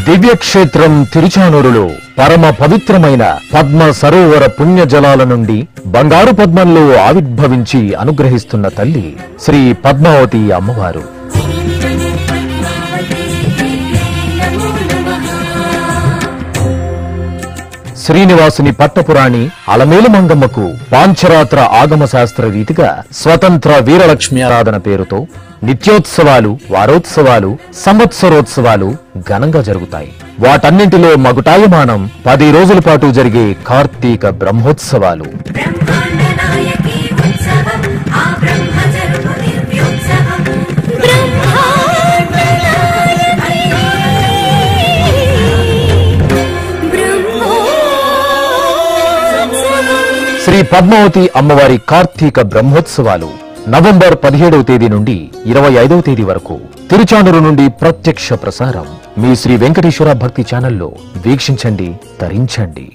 దివ్యక్షేత్రం తిరుచానూరులో పరమ పవిత్రమైన పద్మ సరోవర పుణ్య జలాల నుండి బంగారు పద్మంలో ఆవిర్భవించి అనుగ్రహిస్తున్న తల్లి శ్రీ పద్మావతి అమ్మవారు. శ్రీనివాసుని పట్టపురాణి అలమేలు మంగమ్మకు పాంచరాత్ర ఆగమ శాస్త్ర రీతిగా స్వతంత్ర వీరలక్ష్మి ఆరాధన పేరుతో నిత్యోత్సవాలు, వారోత్సవాలు, సంవత్సరోత్సవాలు ఘనంగా జరుగుతాయి. వాటన్నింటిలో మగుటాయమానం 10 రోజుల పాటు జరిగే కార్తీక బ్రహ్మోత్సవాలు. శ్రీ పద్మావతి అమ్మవారి కార్తీక బ్రహ్మోత్సవాలు నవంబర్ 17వ తేదీ నుండి 25వ తేదీ వరకు తిరుచానూరు నుండి ప్రత్యక్ష ప్రసారం మీ శ్రీ వెంకటేశ్వర భక్తి ఛానల్లో వీక్షించండి, తరించండి.